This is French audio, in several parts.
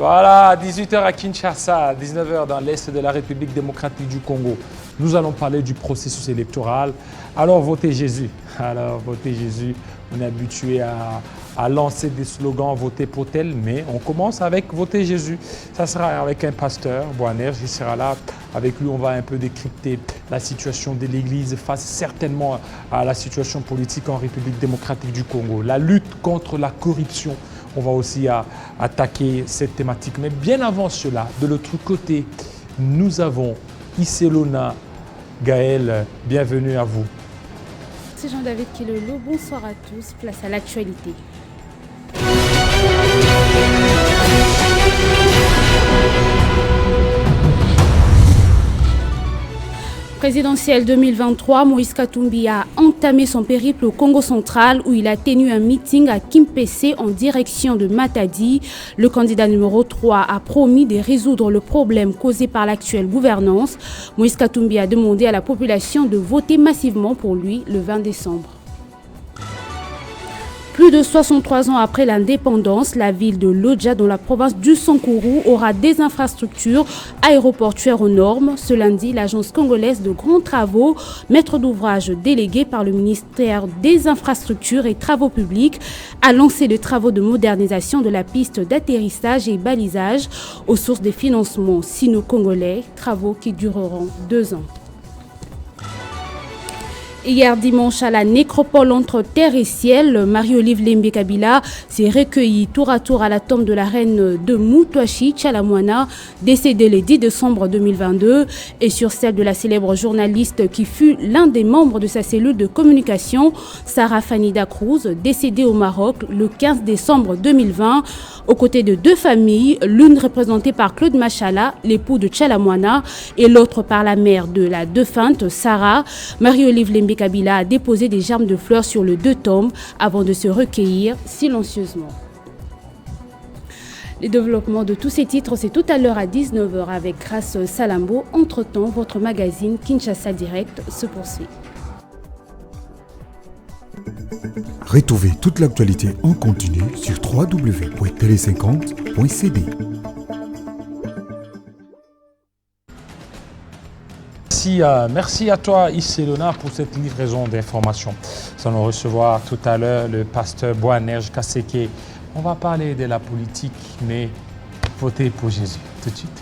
Voilà, 18h à Kinshasa, 19h dans l'Est de la République démocratique du Congo. Nous allons parler du processus électoral. Alors, votez Jésus. Alors, votez Jésus. On est habitué à lancer des slogans, votez pour tel, mais on commence avec votez Jésus. Ça sera avec un pasteur, Boanerges, il sera là. Avec lui, on va un peu décrypter la situation de l'Église face certainement à la situation politique en République démocratique du Congo. La lutte contre la corruption. On va aussi attaquer cette thématique. Mais bien avant cela, de l'autre côté, nous avons Iselona Gaël. Bienvenue à vous. C'est Jean-David Kilolo. Bonsoir à tous. Place à l'actualité. Présidentielle 2023, Moïse Katumbi a entamé son périple au Congo central où il a tenu un meeting à Kimpese en direction de Matadi. Le candidat numéro 3 a promis de résoudre le problème causé par l'actuelle gouvernance. Moïse Katumbi a demandé à la population de voter massivement pour lui le 20 décembre. Plus de 63 ans après l'indépendance, la ville de Lodja, dans la province du Sankourou, aura des infrastructures aéroportuaires aux normes. Ce lundi, l'agence congolaise de grands travaux, maître d'ouvrage délégué par le ministère des Infrastructures et Travaux publics, a lancé les travaux de modernisation de la piste d'atterrissage et balisage aux sources des financements sino-congolais, travaux qui dureront 2 ans. Hier dimanche, à la nécropole entre terre et ciel, Marie-Olive Lembe Kabila s'est recueillie tour à tour à la tombe de la reine de Moutouachi, Tchalamouana, décédée le 10 décembre 2022, et sur celle de la célèbre journaliste qui fut l'un des membres de sa cellule de communication, Sarah Fanida Cruz, décédée au Maroc le 15 décembre 2020, aux côtés de 2 familles, l'une représentée par Claude Machala, l'époux de Tchalamouana, et l'autre par la mère de la défunte, Sarah. Marie-Olive Lembe Kabila a déposé des germes de fleurs sur les 2 tombes avant de se recueillir silencieusement. Les développements de tous ces titres, c'est tout à l'heure à 19h avec Grace Salambo. Entre-temps, votre magazine Kinshasa Direct se poursuit. Retrouvez toute l'actualité en continu sur www.tele50.cd. Merci à toi, Iselona, pour cette livraison d'informations. Nous allons recevoir tout à l'heure le pasteur Boanerges Kaseke. On va parler de la politique, mais votez pour Jésus tout de suite.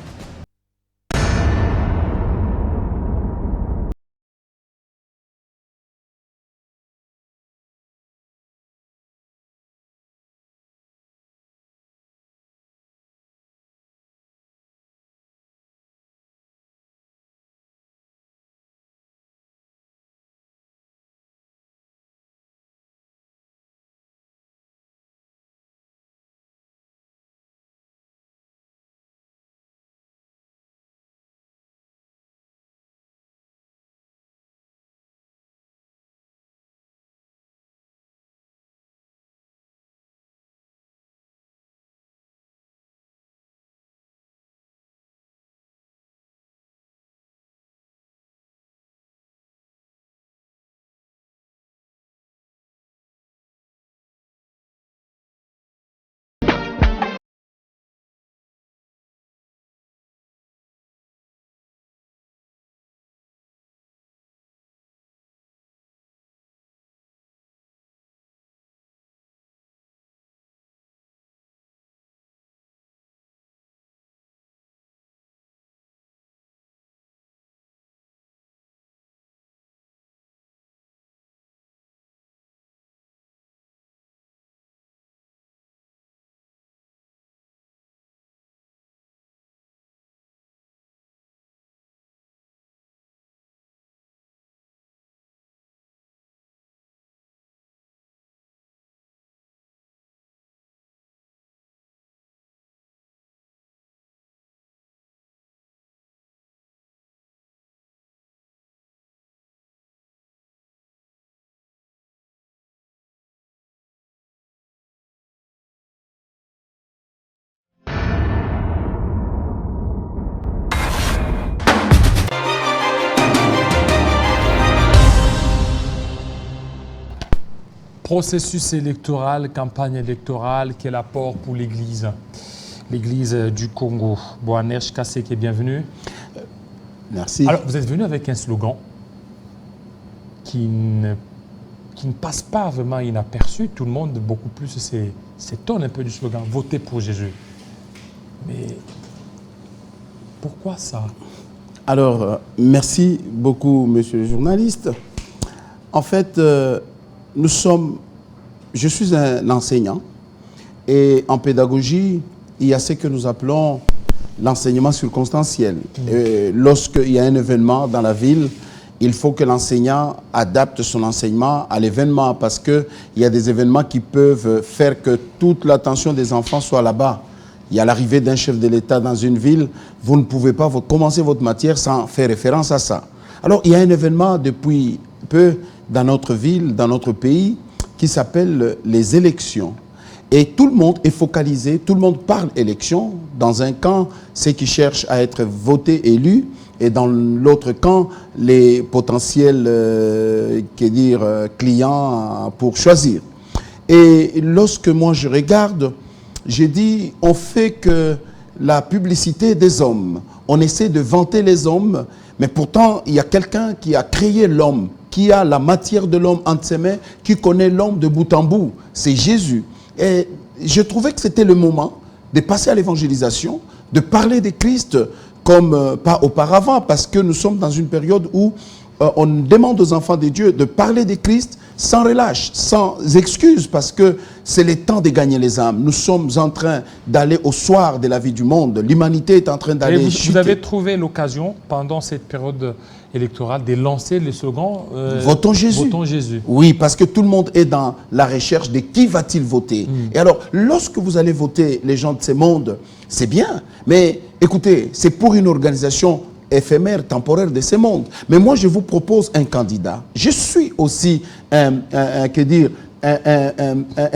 Processus électoral, campagne électorale, quel apport pour l'Église? l'Église du Congo. Boanerge Kaseke, bienvenue. Merci. Alors, vous êtes venu avec un slogan qui ne passe pas vraiment inaperçu. Tout le monde, beaucoup plus, s'étonne un peu du slogan « Votez pour Jésus ». Mais pourquoi ça? Alors, merci beaucoup, monsieur le journaliste. En fait, je suis un enseignant et en pédagogie, il y a ce que nous appelons l'enseignement circonstanciel. Lorsqu'il y a un événement dans la ville, il faut que l'enseignant adapte son enseignement à l'événement parce qu'il y a des événements qui peuvent faire que toute l'attention des enfants soit là-bas. Il y a l'arrivée d'un chef de l'État dans une ville, vous ne pouvez pas commencer votre matière sans faire référence à ça. Alors, il y a un événement depuis peu dans notre ville, dans notre pays, qui s'appelle les élections. Et tout le monde est focalisé, tout le monde parle élection. Dans un camp, ceux qui cherchent à être votés, élus, et dans l'autre camp, les potentiels clients pour choisir. Et lorsque moi je regarde, j'ai dit, on fait que la publicité des hommes. On essaie de vanter les hommes, mais pourtant, il y a quelqu'un qui a créé l'homme, qui a la matière de l'homme entre ses mains, qui connaît l'homme de bout en bout. C'est Jésus. Et je trouvais que c'était le moment de passer à l'évangélisation, de parler de Christ comme pas auparavant, parce que nous sommes dans une période où on demande aux enfants de Dieu de parler de Christ sans relâche, sans excuse, parce que c'est le temps de gagner les âmes. Nous sommes en train d'aller au soir de la vie du monde. L'humanité est en train d'aller chuter. Vous avez trouvé l'occasion, pendant cette période électorale, de lancer le slogan Votons Jésus. Votons Jésus. Oui, parce que tout le monde est dans la recherche de qui va-t-il voter. Et alors, lorsque vous allez voter les gens de ce monde, c'est bien. Mais écoutez, c'est pour une organisation éphémère, temporaire de ce monde. Mais moi, je vous propose un candidat. Je suis aussi un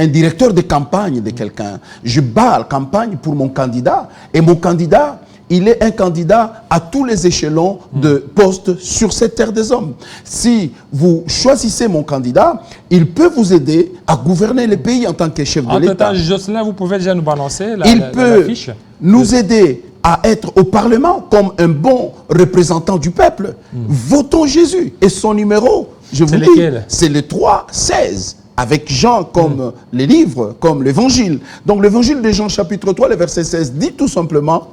directeur de campagne de quelqu'un. Je bats la campagne pour mon candidat. Et mon candidat, il est un candidat à tous les échelons de postes sur cette terre des hommes. Si vous choisissez mon candidat, il peut vous aider à gouverner le pays en tant que chef de l'État. En tout cas, Jocelyn, vous pouvez déjà nous balancer il peut la fiche. Nous aider à être au Parlement comme un bon représentant du peuple. Votons Jésus. Et son numéro, je vous dis, c'est le 3-16. Avec Jean comme les livres, comme l'Évangile. Donc l'Évangile de Jean chapitre 3, le verset 16, dit tout simplement,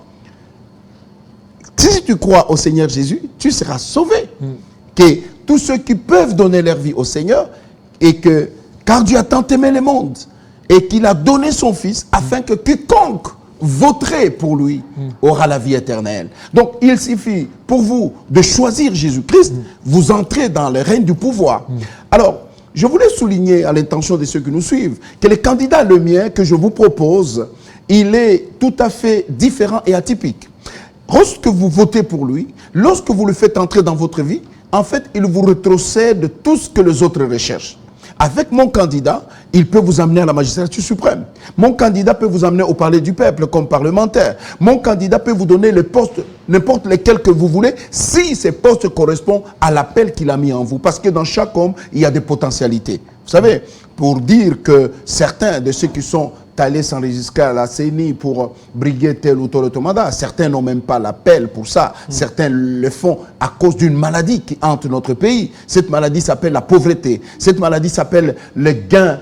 si tu crois au Seigneur Jésus, tu seras sauvé. Que tous ceux qui peuvent donner leur vie au Seigneur, et que, car Dieu a tant aimé le monde, et qu'il a donné son Fils, afin que quiconque voterait pour lui aura la vie éternelle. Donc il suffit pour vous de choisir Jésus-Christ, vous entrez dans le règne du pouvoir. Alors, je voulais souligner à l'intention de ceux qui nous suivent que le candidat le mien que je vous propose, il est tout à fait différent et atypique. Lorsque vous votez pour lui, lorsque vous le faites entrer dans votre vie, en fait, il vous rétrocède tout ce que les autres recherchent. Avec mon candidat, il peut vous amener à la magistrature suprême. Mon candidat peut vous amener au palais du peuple comme parlementaire. Mon candidat peut vous donner le poste, n'importe lequel que vous voulez, si ces postes correspondent à l'appel qu'il a mis en vous. Parce que dans chaque homme, il y a des potentialités. Vous savez, pour dire que certains de ceux qui sont allés s'enregistrer à la CENI pour briguer tel ou tel mandat, certains n'ont même pas l'appel pour ça. Certains le font à cause d'une maladie qui hante notre pays. Cette maladie s'appelle la pauvreté. Cette maladie s'appelle le gain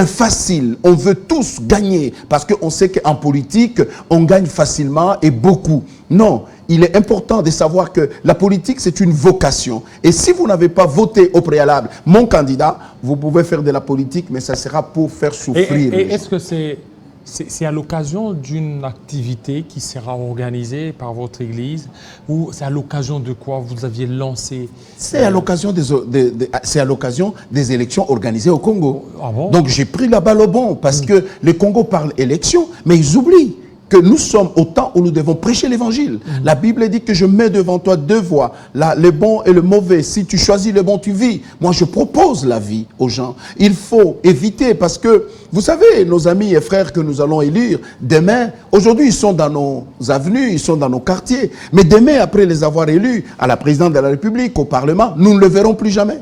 facile. On veut tous gagner parce qu'on sait qu'en politique, on gagne facilement et beaucoup. Non, il est important de savoir que la politique, c'est une vocation. Et si vous n'avez pas voté au préalable mon candidat, vous pouvez faire de la politique, mais ça sera pour faire souffrir. Et est-ce que c'est à l'occasion d'une activité qui sera organisée par votre église ou c'est à l'occasion de quoi vous aviez lancé C'est à l'occasion des élections organisées au Congo. Ah bon? Donc j'ai pris la balle au bon parce que le Congo parle élection, mais ils oublient que nous sommes au temps où nous devons prêcher l'évangile. La Bible dit que je mets devant toi deux voies, le bon et le mauvais. Si tu choisis le bon, tu vis. Moi, je propose la vie aux gens. Il faut éviter parce que, vous savez, nos amis et frères que nous allons élire, demain, aujourd'hui, ils sont dans nos avenues, ils sont dans nos quartiers. Mais demain, après les avoir élus à la présidente de la République, au Parlement, nous ne le verrons plus jamais.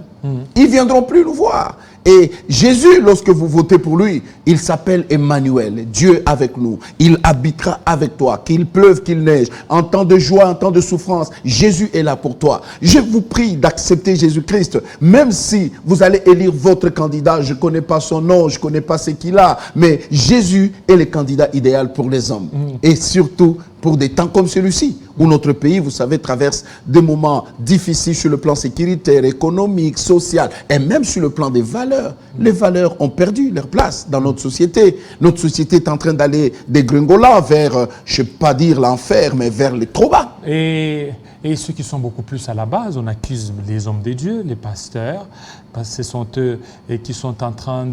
Ils ne viendront plus nous voir. Et Jésus, lorsque vous votez pour lui, il s'appelle Emmanuel, Dieu avec nous. Il habitera avec toi, qu'il pleuve, qu'il neige, en temps de joie, en temps de souffrance. Jésus est là pour toi. Je vous prie d'accepter Jésus-Christ, même si vous allez élire votre candidat. Je ne connais pas son nom, je ne connais pas ce qu'il a, mais Jésus est le candidat idéal pour les hommes. Et surtout, pour des temps comme celui-ci, où notre pays, vous savez, traverse des moments difficiles sur le plan sécuritaire, économique, social, et même sur le plan des valeurs. Les valeurs ont perdu leur place dans notre société. Notre société est en train d'aller dégringoler vers, je ne sais pas dire l'enfer, mais vers le trop bas. Et ceux qui sont beaucoup plus à la base, on accuse les hommes de Dieu, les pasteurs, parce que ce sont eux qui sont en train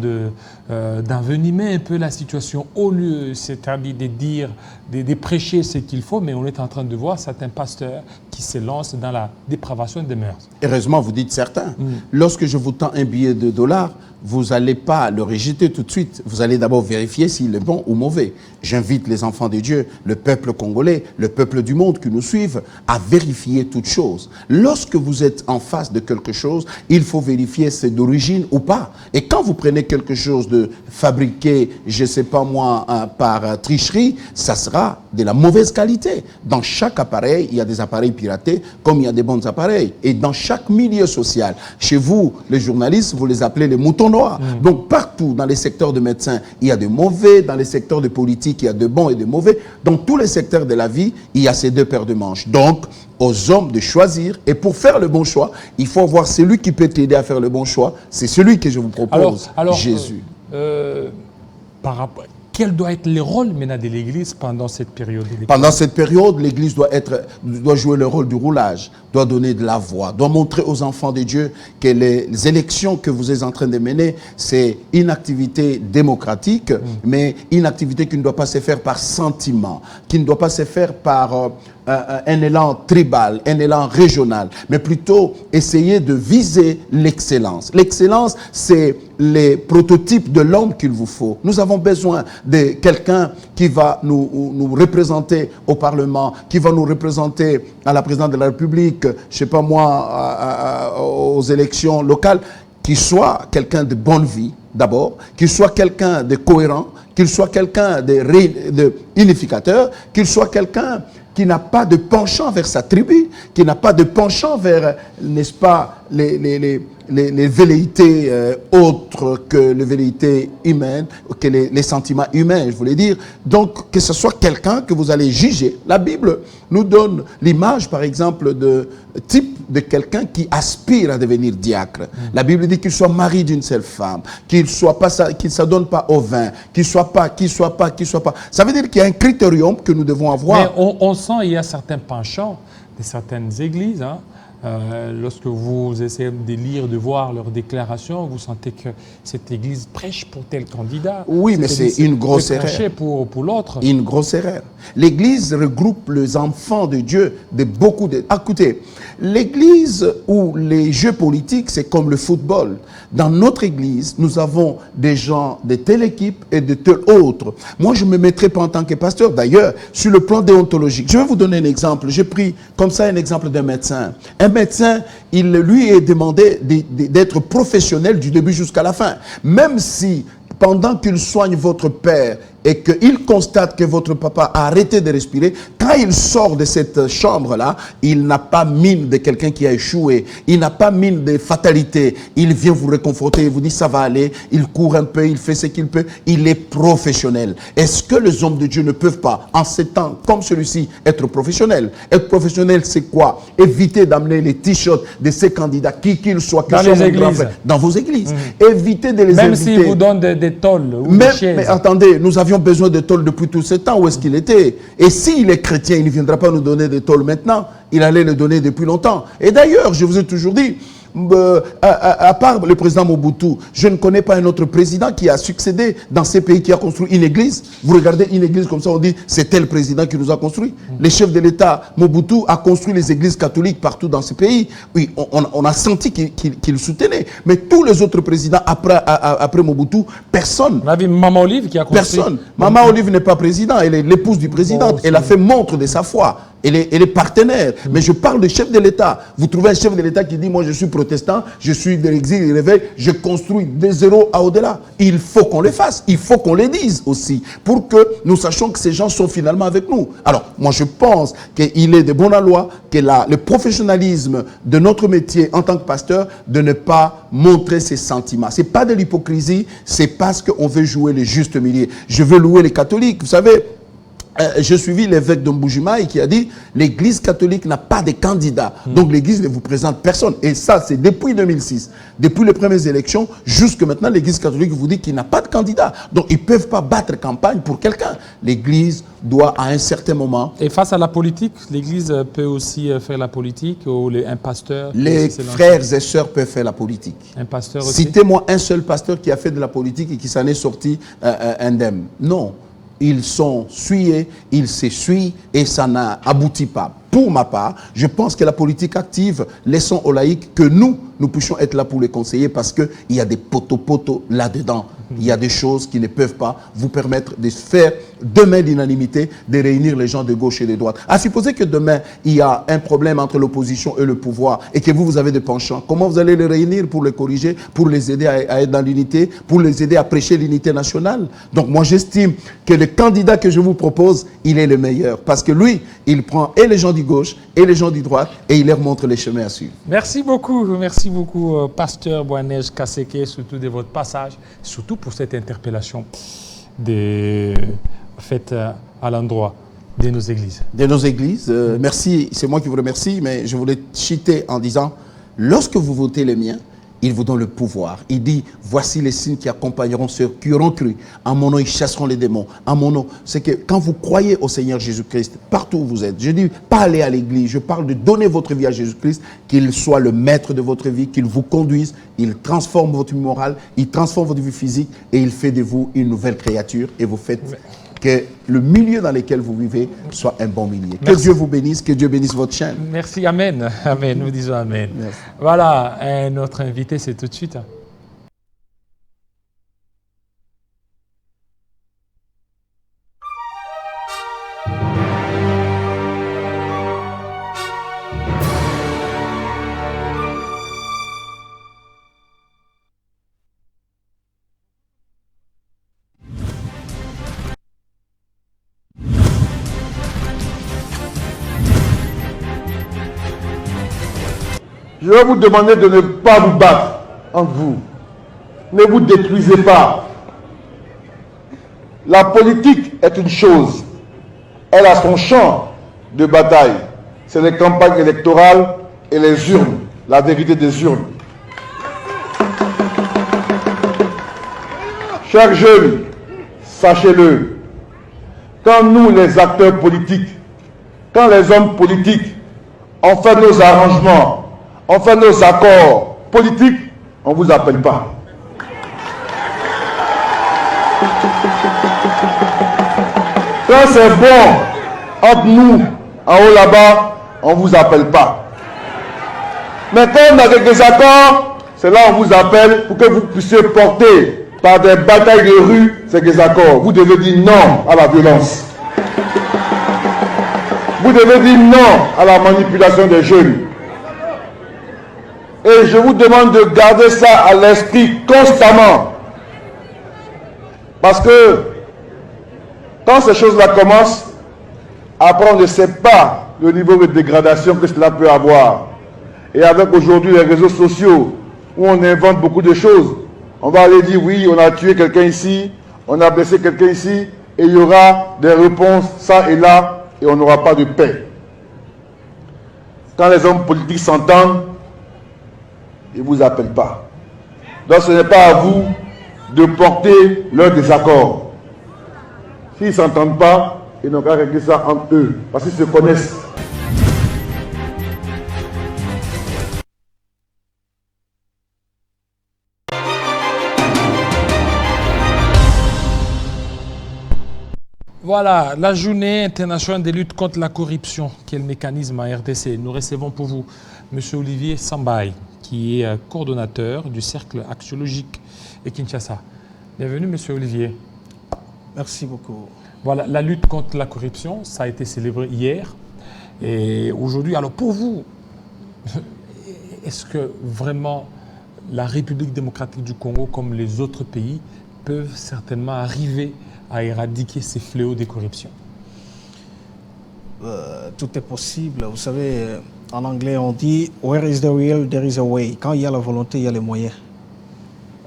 d'envenimer un peu la situation au lieu, c'est-à-dire de dire, de prêcher ce qu'il faut, mais on est en train de voir certains pasteurs qui se lancent dans la dépravation des mœurs. Heureusement, vous dites certains. Lorsque je vous tends un billet de $, vous n'allez pas le rejeter tout de suite. Vous allez d'abord vérifier s'il est bon ou mauvais. J'invite les enfants de Dieu, le peuple congolais, le peuple du monde qui nous suivent, à vérifier toutes choses. Lorsque vous êtes en face de quelque chose, il faut vérifier si c'est d'origine ou pas. Et quand vous prenez quelque chose de fabriqué, je ne sais pas moi, par tricherie, ça sera de la mauvaise qualité. Dans chaque appareil, il y a des appareils piratés, comme il y a des bons appareils. Et dans chaque milieu social, chez vous, les journalistes, vous les appelez les moutons noirs. Donc partout, dans les secteurs de médecins, il y a de mauvais, dans les secteurs de politique, il y a de bons et de mauvais. Dans tous les secteurs de la vie, il y a ces deux paires de manches. Donc, aux hommes de choisir. Et pour faire le bon choix, il faut voir celui qui peut t'aider à faire le bon choix. C'est celui que je vous propose, alors, Jésus. Par rapport... Quel doit être le rôle maintenant de l'Église pendant cette période? Pendant cette période, l'Église doit jouer le rôle du roulage, doit donner de la voix, doit montrer aux enfants de Dieu que les élections que vous êtes en train de mener, c'est une activité démocratique, mais une activité qui ne doit pas se faire par sentiment, qui ne doit pas se faire par un élan tribal, un élan régional, mais plutôt essayer de viser l'excellence. L'excellence, c'est les prototypes de l'homme qu'il vous faut. Nous avons besoin de quelqu'un qui va nous représenter au Parlement, qui va nous représenter à la présidence de la République, je ne sais pas moi, aux élections locales, qui soit quelqu'un de bonne vie, d'abord, qu'il soit quelqu'un de cohérent, qu'il soit quelqu'un de unificateur, qu'il soit quelqu'un qui n'a pas de penchant vers sa tribu, qui n'a pas de penchant vers, n'est-ce pas, les velléités autres que les velléités humaines, que les sentiments humains, je voulais dire. Donc, que ce soit quelqu'un que vous allez juger. La Bible nous donne l'image, par exemple, de type de quelqu'un qui aspire à devenir diacre. La Bible dit qu'il soit mari d'une seule femme, qu'il ne s'adonne pas au vin, qu'il soit pas. Ça veut dire qu'il y a un critérium que nous devons avoir. Mais on sent qu'il y a certains penchants de certaines églises, lorsque vous essayez de lire, de voir leurs déclarations, vous sentez que cette église prêche pour tel candidat. Oui, mais c'est une grosse erreur. Pour l'autre. Une grosse erreur. L'église regroupe les enfants de Dieu de beaucoup de... Écoutez, l'église ou les jeux politiques, c'est comme le football. Dans notre église, nous avons des gens de telle équipe et de telle autre. Moi, je ne me mettrai pas en tant que pasteur. D'ailleurs, sur le plan déontologique, je vais vous donner un exemple. J'ai pris comme ça un exemple d'un médecin. Un médecin, il lui est demandé d'être professionnel du début jusqu'à la fin. Même si, pendant qu'il soigne votre père et qu'il constate que votre papa a arrêté de respirer, quand il sort de cette chambre-là, il n'a pas mine de quelqu'un qui a échoué, il n'a pas mine de fatalité, il vient vous réconforter, il vous dit ça va aller, il court un peu, il fait ce qu'il peut, il est professionnel. Est-ce que les hommes de Dieu ne peuvent pas, en ces temps comme celui-ci, être professionnels? Être professionnel, c'est quoi? Éviter d'amener les t-shirts de ces candidats, qui qu'ils soient, dans les églises. Dans vos églises. Éviter de les même inviter. Même s'ils vous donnent des tôles ou des chaises. Mais attendez, nous avions besoin de tôles depuis tous ces temps. Où est-ce qu'il était? Et s'il est chrétien, il ne viendra pas nous donner des tôles maintenant. Il allait les donner depuis longtemps. Et d'ailleurs, je vous ai toujours dit, à part le président Mobutu, je ne connais pas un autre président qui a succédé dans ces pays, qui a construit une église. Vous regardez une église comme ça, on dit c'est tel président qui nous a construit. Le chef de l'État, Mobutu, a construit les églises catholiques partout dans ces pays. Oui, on a senti qu'il soutenait. Mais tous les autres présidents après Mobutu, personne. On a vu Maman Olive qui a construit. Personne. Maman Olive n'est pas président, elle est l'épouse du président. Elle a fait montre de sa foi. et les partenaires. Mais je parle de chef de l'État. Vous trouvez un chef de l'État qui dit, moi je suis protestant, je suis de l'exil, il réveille, je construis de zéro à au-delà. Il faut qu'on le fasse, il faut qu'on le dise aussi, pour que nous sachions que ces gens sont finalement avec nous. Alors, moi je pense qu'il est de bonne loi que le professionnalisme de notre métier en tant que pasteur, de ne pas montrer ses sentiments. Ce n'est pas de l'hypocrisie, c'est parce qu'on veut jouer le juste milieu. Je veux louer les catholiques, vous savez. J'ai suivi l'évêque de Mbujimaï qui a dit l'église catholique n'a pas de candidat. Donc l'église ne vous présente personne. Et ça, c'est depuis 2006. Depuis les premières élections, jusque maintenant, l'église catholique vous dit qu'il n'a pas de candidat. Donc ils ne peuvent pas battre campagne pour quelqu'un. L'église doit à un certain moment... Et face à la politique, l'église peut aussi faire la politique, ou un pasteur... Les frères et sœurs peuvent faire la politique. Un pasteur aussi? Citez-moi un seul pasteur qui a fait de la politique et qui s'en est sorti indemne. Non. Ils sont suyés, ils s'essuient et ça n'aboutit pas. Pour ma part, je pense que la politique active, laissons aux laïcs que nous puissions être là pour les conseiller parce qu'il y a des poteaux là-dedans. Il y a des choses qui ne peuvent pas vous permettre de faire demain l'unanimité, de réunir les gens de gauche et de droite. À supposer que demain, il y a un problème entre l'opposition et le pouvoir et que vous avez des penchants, comment vous allez les réunir pour les corriger, pour les aider à être dans l'unité, pour les aider à prêcher l'unité nationale? Donc moi, j'estime que le candidat que je vous propose, il est le meilleur parce que lui, il prend et les gens du gauche et les gens du droite et il leur montre les chemins à suivre. Merci beaucoup, pasteur Boanej Kaseke, surtout de votre passage, surtout pour cette interpellation faite à l'endroit de nos églises. De nos églises. Merci, c'est moi qui vous remercie, mais je voulais citer en disant, lorsque vous votez les miens, il vous donne le pouvoir. Il dit, voici les signes qui accompagneront ceux qui auront cru. En mon nom, ils chasseront les démons. En mon nom, c'est que quand vous croyez au Seigneur Jésus-Christ, partout où vous êtes, je dis pas aller à l'église, je parle de donner votre vie à Jésus-Christ, qu'il soit le maître de votre vie, qu'il vous conduise, il transforme votre vie morale, il transforme votre vie physique et il fait de vous une nouvelle créature et vous faites que le milieu dans lequel vous vivez soit un bon milieu. Merci. Que Dieu vous bénisse, que Dieu bénisse votre chaîne. Merci, amen. Amen, nous disons amen. Merci. Voilà, notre invité, c'est tout de suite. Je vais vous demander de ne pas vous battre entre vous. Ne vous détruisez pas. La politique est une chose. Elle a son champ de bataille. C'est les campagnes électorales et les urnes. La vérité des urnes. Chers jeunes, sachez-le. Quand nous, les acteurs politiques, quand les hommes politiques ont fait nos arrangements, on fait nos accords politiques, on ne vous appelle pas. Quand c'est bon entre nous, en haut là-bas, on ne vous appelle pas. Mais quand on a des désaccords, c'est là qu'on vous appelle pour que vous puissiez porter par des batailles de rue ces désaccords. Vous devez dire non à la violence. Vous devez dire non à la manipulation des jeunes. Et je vous demande de garder ça à l'esprit constamment. Parce que quand ces choses-là commencent, après on ne sait pas le niveau de dégradation que cela peut avoir. Et avec aujourd'hui les réseaux sociaux, où on invente beaucoup de choses, on va aller dire oui, on a tué quelqu'un ici, on a blessé quelqu'un ici, et il y aura des réponses ça et là, et on n'aura pas de paix. Quand les hommes politiques s'entendent, ils ne vous appellent pas. Donc ce n'est pas à vous de porter leur désaccord. S'ils ne s'entendent pas, ils n'ont qu'à régler ça entre eux, parce qu'ils se connaissent. Voilà, la journée internationale de lutte contre la corruption, qui est le mécanisme en RDC. Nous recevons pour vous M. Olivier Sambaï, qui est coordonnateur du Cercle axiologique de Kinshasa. Bienvenue, M. Olivier. Merci beaucoup. Voilà, la lutte contre la corruption, ça a été célébré hier. Et aujourd'hui, alors pour vous, est-ce que vraiment la République démocratique du Congo, comme les autres pays, peuvent certainement arriver à éradiquer ces fléaux des corruptions? Tout est possible. Vous savez, en anglais, on dit « Where is the will, there is a way ». Quand il y a la volonté, il y a les moyens.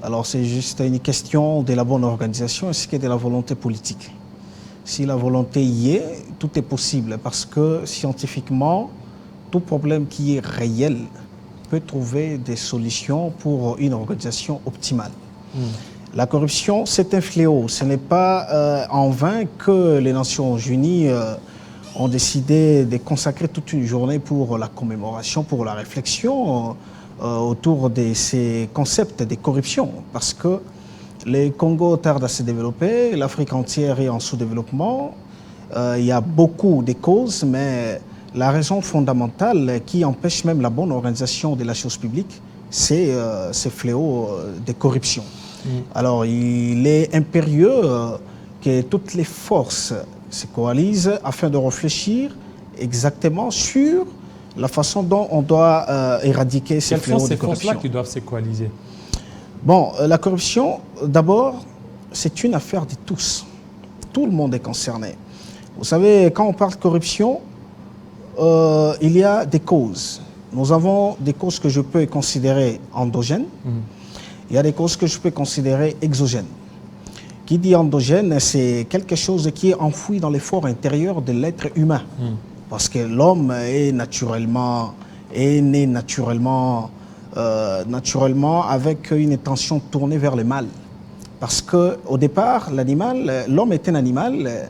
Alors, c'est juste une question de la bonne organisation ainsi que de la volonté politique. Si la volonté y est, tout est possible parce que scientifiquement, tout problème qui est réel peut trouver des solutions pour une organisation optimale. La corruption, c'est un fléau. Ce n'est pas en vain que les Nations Unies ont décidé de consacrer toute une journée pour la commémoration, pour la réflexion autour de ces concepts de corruption. Parce que le Congo tarde à se développer, l'Afrique entière est en sous-développement. Il y a beaucoup de causes, mais la raison fondamentale qui empêche même la bonne organisation de la chose publique, c'est ces fléaux de corruption. Alors, il est impérieux que toutes les forces se coalisent afin de réfléchir exactement sur la façon dont on doit éradiquer ces fléaux de corruption. Quelles sont ces forces-là qui doivent se coaliser? Bon, la corruption, d'abord, c'est une affaire de tous. Tout le monde est concerné. Vous savez, quand on parle de corruption, il y a des causes. Nous avons des causes que je peux considérer endogènes. Il y a des causes que je peux considérer exogènes. Qui dit endogène, c'est quelque chose qui est enfoui dans l'effort intérieur de l'être humain. Parce que l'homme est né naturellement avec une intention tournée vers le mal. Parce qu'au départ, l'homme est un animal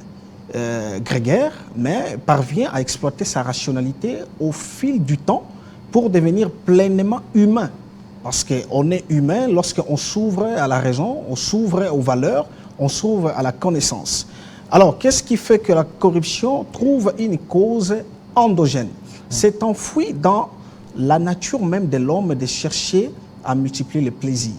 grégaire, mais parvient à exploiter sa rationalité au fil du temps pour devenir pleinement humain. Parce qu'on est humain lorsqu'on s'ouvre à la raison, on s'ouvre aux valeurs, on s'ouvre à la connaissance. Alors, qu'est-ce qui fait que la corruption trouve une cause endogène? C'est enfoui dans la nature même de l'homme de chercher à multiplier les plaisirs,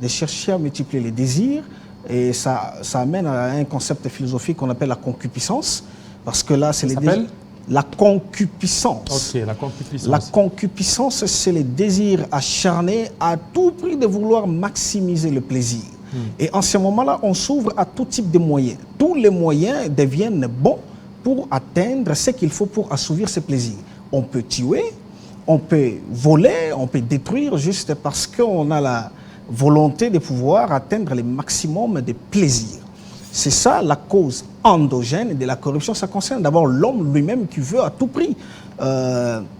de chercher à multiplier les désirs. Et ça amène à un concept philosophique qu'on appelle la concupiscence. Parce que là, c'est les désirs. La concupiscence. Ok, la concupiscence. La concupiscence, c'est le désir acharné à tout prix de vouloir maximiser le plaisir. Et en ce moment-là, on s'ouvre à tout type de moyens. Tous les moyens deviennent bons pour atteindre ce qu'il faut pour assouvir ses plaisirs. On peut tuer, on peut voler, on peut détruire juste parce qu'on a la volonté de pouvoir atteindre le maximum de plaisirs. C'est ça la cause endogène de la corruption. Ça concerne d'abord l'homme lui-même qui veut à tout prix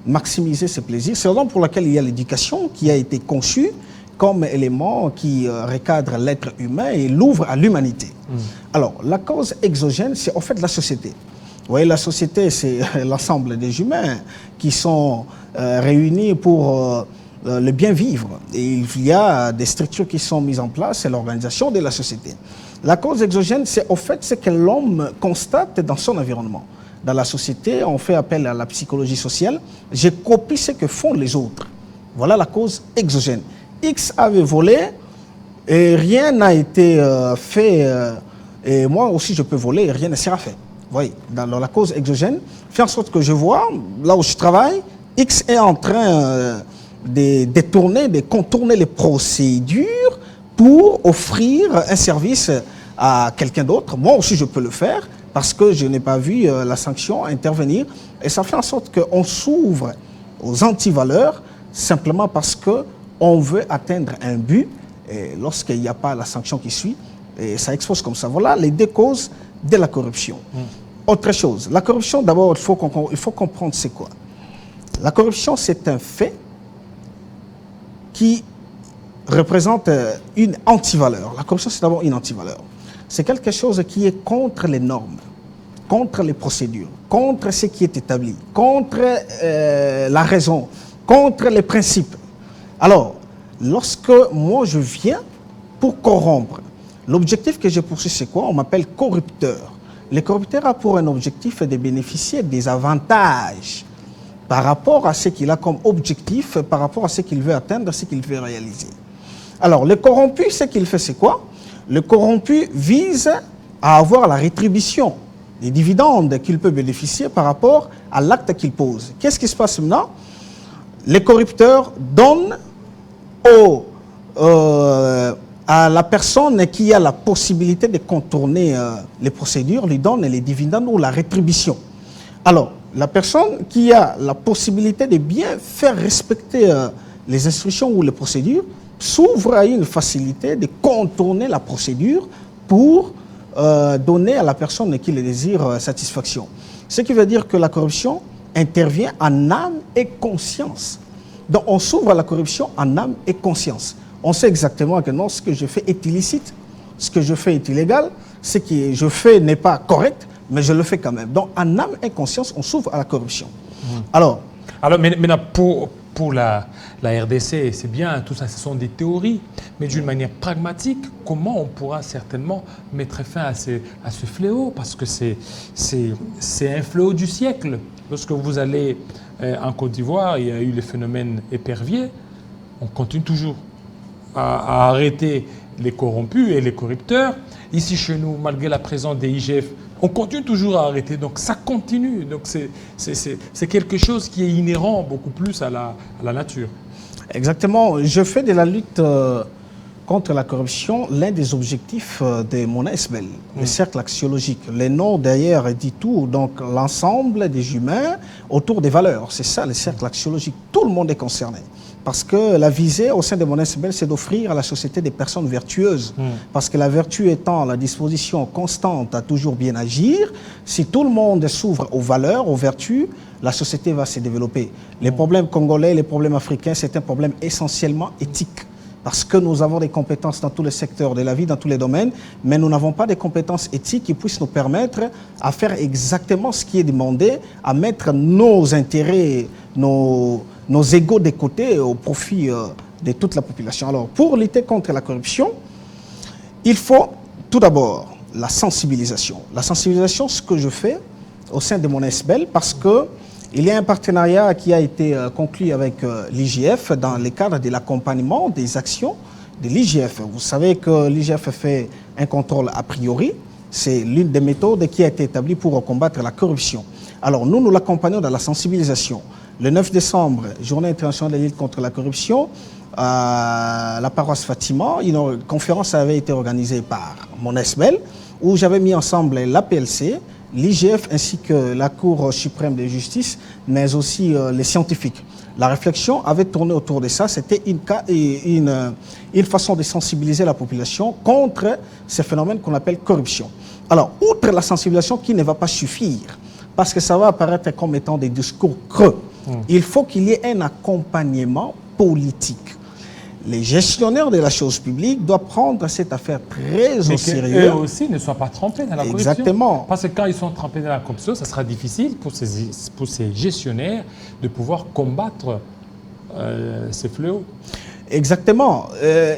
maximiser ses plaisirs. C'est la raison pour laquelle il y a l'éducation qui a été conçue comme élément qui recadre l'être humain et l'ouvre à l'humanité. Alors, la cause exogène, c'est en fait la société. Vous voyez, la société, c'est l'ensemble des humains qui sont réunis pour le bien vivre. Et il y a des structures qui sont mises en place, c'est l'organisation de la société. La cause exogène, c'est au fait ce que l'homme constate dans son environnement. Dans la société, on fait appel à la psychologie sociale. Je copie ce que font les autres. Voilà la cause exogène. X avait volé et rien n'a été fait. Et moi aussi, je peux voler et rien ne sera fait. Vous voyez, dans la cause exogène, fait en sorte que je vois, là où je travaille, X est en train de détourner, de contourner les procédures pour offrir un service à quelqu'un d'autre. Moi aussi, je peux le faire parce que je n'ai pas vu la sanction intervenir. Et ça fait en sorte qu'on s'ouvre aux antivaleurs simplement parce qu'on veut atteindre un but. Et lorsqu'il n'y a pas la sanction qui suit, et ça expose comme ça. Voilà les deux causes de la corruption. Autre chose, la corruption, d'abord, il faut comprendre c'est quoi. La corruption, c'est un fait qui représente une antivaleur. La corruption, c'est d'abord une antivaleur. C'est quelque chose qui est contre les normes, contre les procédures, contre ce qui est établi, contre la raison, contre les principes. Alors, lorsque moi je viens pour corrompre, l'objectif que je poursuis, c'est quoi? On m'appelle corrupteur. Le corrupteur a pour un objectif de bénéficier des avantages par rapport à ce qu'il a comme objectif, par rapport à ce qu'il veut atteindre, ce qu'il veut réaliser. Alors, le corrompu, ce qu'il fait, c'est quoi? Le corrompu vise à avoir la rétribution. des dividendes qu'il peut bénéficier par rapport à l'acte qu'il pose. Qu'est-ce qui se passe maintenant? Les corrupteurs donnent à la personne qui a la possibilité de contourner les procédures, lui donne les dividendes ou la rétribution. Alors, la personne qui a la possibilité de bien faire respecter les instructions ou les procédures s'ouvre à une facilité de contourner la procédure pour donner à la personne qui le désire satisfaction. Ce qui veut dire que la corruption intervient en âme et conscience. Donc on s'ouvre à la corruption en âme et conscience. On sait exactement que non, ce que je fais est illicite, ce que je fais est illégal, ce que je fais n'est pas correct, mais je le fais quand même. Donc en âme et conscience, on s'ouvre à la corruption. Alors maintenant, pour la RDC, c'est bien, tout ça, ce sont des théories, mais d'une manière pragmatique, comment on pourra certainement mettre fin à ce fléau? Parce que c'est un fléau du siècle. Lorsque vous allez en Côte d'Ivoire, il y a eu le phénomène épervier, on continue toujours à arrêter les corrompus et les corrupteurs. Ici, chez nous, malgré la présence des IGF, on continue toujours à arrêter, donc ça continue. Donc c'est quelque chose qui est inhérent beaucoup plus à la nature. Exactement. Je fais de la lutte contre la corruption l'un des objectifs de mon ASBEL, le cercle axiologique. Le nom d'ailleurs dit tout, donc l'ensemble des humains autour des valeurs. C'est ça le cercle axiologique. Tout le monde est concerné. Parce que la visée au sein de mon ASBEL, c'est d'offrir à la société des personnes vertueuses. Parce que la vertu étant la disposition constante à toujours bien agir, si tout le monde s'ouvre aux valeurs, aux vertus, la société va se développer. Les problèmes congolais, les problèmes africains, c'est un problème essentiellement éthique. Parce que nous avons des compétences dans tous les secteurs de la vie, dans tous les domaines, mais nous n'avons pas des compétences éthiques qui puissent nous permettre à faire exactement ce qui est demandé, à mettre nos intérêts, nos égos de côté au profit de toute la population. Alors, pour lutter contre la corruption, il faut tout d'abord la sensibilisation. La sensibilisation, ce que je fais au sein de mon ASBEL, parce que il y a un partenariat qui a été conclu avec l'IGF dans le cadre de l'accompagnement des actions de l'IGF. Vous savez que l'IGF fait un contrôle a priori. C'est l'une des méthodes qui a été établie pour combattre la corruption. Alors nous l'accompagnons dans la sensibilisation. Le 9 décembre, Journée internationale de lutte contre la corruption, à la paroisse Fatima, une conférence avait été organisée par mon ASBEL, où j'avais mis ensemble la PLC, l'IGF ainsi que la Cour suprême de justice, mais aussi les scientifiques. La réflexion avait tourné autour de ça. C'était une façon de sensibiliser la population contre ces phénomènes qu'on appelle corruption. Alors, outre la sensibilisation qui ne va pas suffire, parce que ça va apparaître comme étant des discours creux, il faut qu'il y ait un accompagnement politique. Les gestionnaires de la chose publique doivent prendre cette affaire très au sérieux. Eux aussi ne soient pas trempés dans la corruption. Exactement. Parce que quand ils sont trempés dans la corruption, ça sera difficile pour ces gestionnaires de pouvoir combattre ces fléaux. Exactement.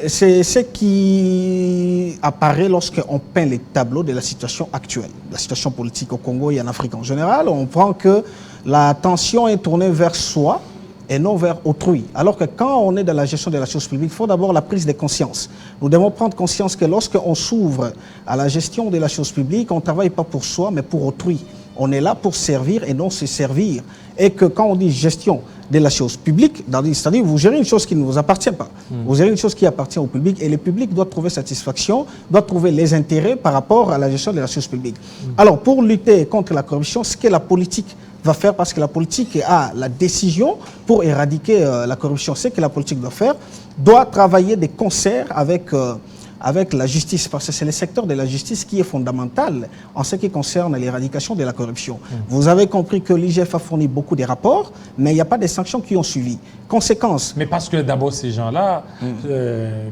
C'est ce qui apparaît lorsqu'on peint les tableaux de la situation actuelle, la situation politique au Congo et en Afrique en général. On prend que la tension est tournée vers soi et non vers autrui. Alors que quand on est dans la gestion de la chose publique, il faut d'abord la prise de conscience. Nous devons prendre conscience que lorsqu'on s'ouvre à la gestion de la chose publique, on ne travaille pas pour soi, mais pour autrui. On est là pour servir et non se servir. Et que quand on dit gestion de la chose publique, c'est-à-dire vous gérez une chose qui ne vous appartient pas. Vous gérez une chose qui appartient au public et le public doit trouver satisfaction, doit trouver les intérêts par rapport à la gestion de la chose publique. Alors pour lutter contre la corruption, ce que la politique va faire, parce que la politique a la décision pour éradiquer la corruption, ce que la politique doit faire, doit travailler de concert avec la justice, parce que c'est le secteur de la justice qui est fondamental en ce qui concerne l'éradication de la corruption. Vous avez compris que l'IGF a fourni beaucoup de rapports, mais il n'y a pas de sanctions qui ont suivi. Conséquence. Mais parce que d'abord ces gens-là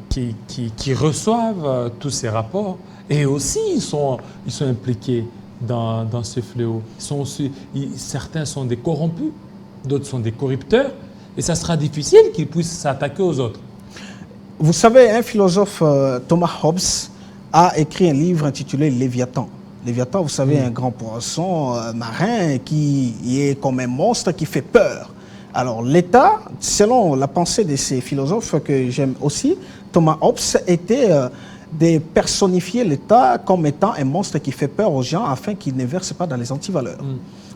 qui reçoivent tous ces rapports, et aussi ils sont impliqués dans ce fléau. Certains sont des corrompus, d'autres sont des corrupteurs, et ça sera difficile qu'ils puissent s'attaquer aux autres. Vous savez, un philosophe, Thomas Hobbes, a écrit un livre intitulé Léviathan. Léviathan, vous savez, un grand poisson marin qui est comme un monstre qui fait peur. Alors l'État, selon la pensée de ces philosophes que j'aime aussi, Thomas Hobbes, était de personnifier l'État comme étant un monstre qui fait peur aux gens afin qu'ils ne versent pas dans les antivaleurs.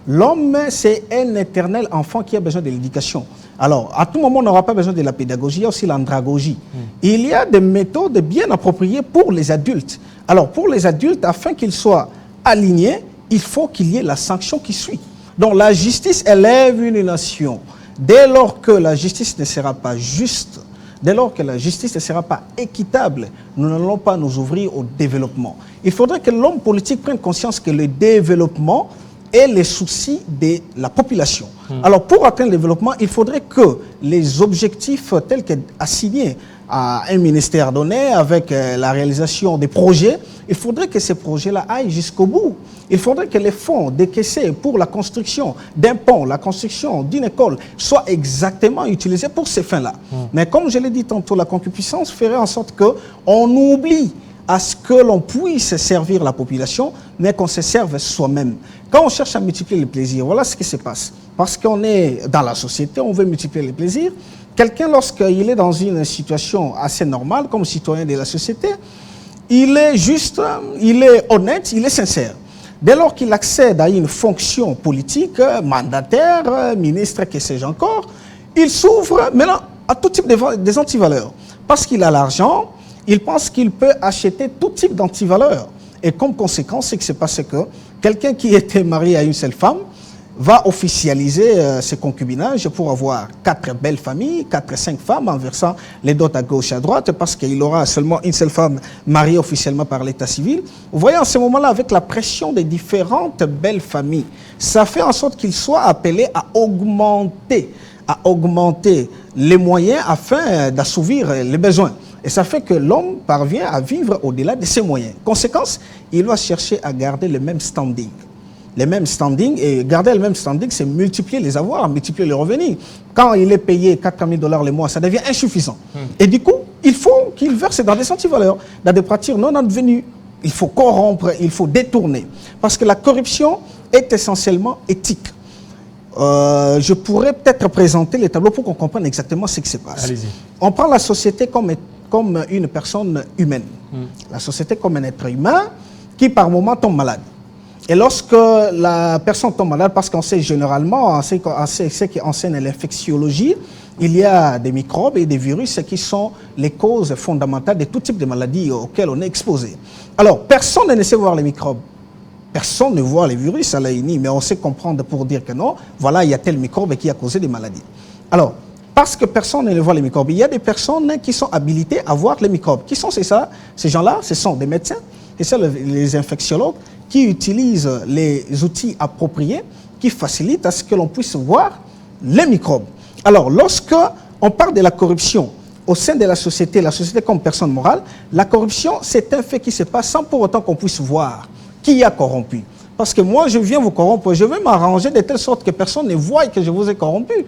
L'homme, c'est un éternel enfant qui a besoin de l'éducation. Alors, à tout moment, on n'aura pas besoin de la pédagogie, il y a aussi l'andragogie. Il y a des méthodes bien appropriées pour les adultes. Alors, pour les adultes, afin qu'ils soient alignés, il faut qu'il y ait la sanction qui suit. Donc, la justice élève une nation. Dès lors que la justice ne sera pas juste, dès lors que la justice ne sera pas équitable, nous n'allons pas nous ouvrir au développement. Il faudrait que l'homme politique prenne conscience que le développement est les soucis de la population. Alors, pour atteindre le développement, il faudrait que les objectifs tels qu'assignés à un ministère donné, avec la réalisation des projets, il faudrait que ces projets-là aillent jusqu'au bout. Il faudrait que les fonds décaissés pour la construction d'un pont, la construction d'une école, soient exactement utilisés pour ces fins-là. Mais comme je l'ai dit tantôt, la concupiscence ferait en sorte qu'on oublie à ce que l'on puisse servir la population, mais qu'on se serve soi-même. Quand on cherche à multiplier les plaisirs, voilà ce qui se passe. Parce qu'on est dans la société, on veut multiplier les plaisirs. Quelqu'un, lorsqu'il est dans une situation assez normale, comme citoyen de la société, il est juste, il est honnête, il est sincère. Dès lors qu'il accède à une fonction politique, mandataire, ministre, que sais-je encore, il s'ouvre maintenant à tout type des antivaleurs. Parce qu'il a l'argent, il pense qu'il peut acheter tout type d'antivaleurs. Et comme conséquence, ce qui se passe, c'est que quelqu'un qui était marié à une seule femme va officialiser ses concubinages pour avoir 4 belles familles, 4-5 femmes, en versant les dots à gauche et à droite, parce qu'il aura seulement une seule femme mariée officiellement par l'état civil. Vous voyez, en ce moment-là, avec la pression des différentes belles familles, ça fait en sorte qu'il soit appelé à augmenter les moyens afin d'assouvir les besoins. Et ça fait que l'homme parvient à vivre au-delà de ses moyens. Conséquence, il va chercher à garder le même standing. Les mêmes standings, et garder le même standing, c'est multiplier les avoirs, multiplier les revenus. Quand il est payé 4 000 $ le mois, ça devient insuffisant. Et du coup, il faut qu'il verse dans des antivaleurs, dans des pratiques non advenues. Il faut corrompre, il faut détourner. Parce que la corruption est essentiellement éthique. Je pourrais peut-être présenter les tableaux pour qu'on comprenne exactement ce qui se passe. Allez-y. On prend la société comme une personne humaine. La société comme un être humain qui par moment tombe malade. Et lorsque la personne tombe malade, parce qu'on sait généralement, ce qui enseigne l'infectiologie, il y a des microbes et des virus qui sont les causes fondamentales de tout type de maladies auxquelles on est exposé. Alors, personne ne sait voir les microbes. Personne ne voit les virus à l'œil nu, mais on sait comprendre pour dire que non, voilà, il y a tel microbe qui a causé des maladies. Alors, parce que personne ne voit les microbes, il y a des personnes qui sont habilitées à voir les microbes. Qui sont ces gens-là? Ce sont des médecins, et c'est les infectiologues qui utilisent les outils appropriés qui facilitent à ce que l'on puisse voir les microbes. Alors, lorsque on parle de la corruption au sein de la société comme personne morale, la corruption, c'est un fait qui se passe sans pour autant qu'on puisse voir qui a corrompu. Parce que moi, je viens vous corrompre, je vais m'arranger de telle sorte que personne ne voie que je vous ai corrompu.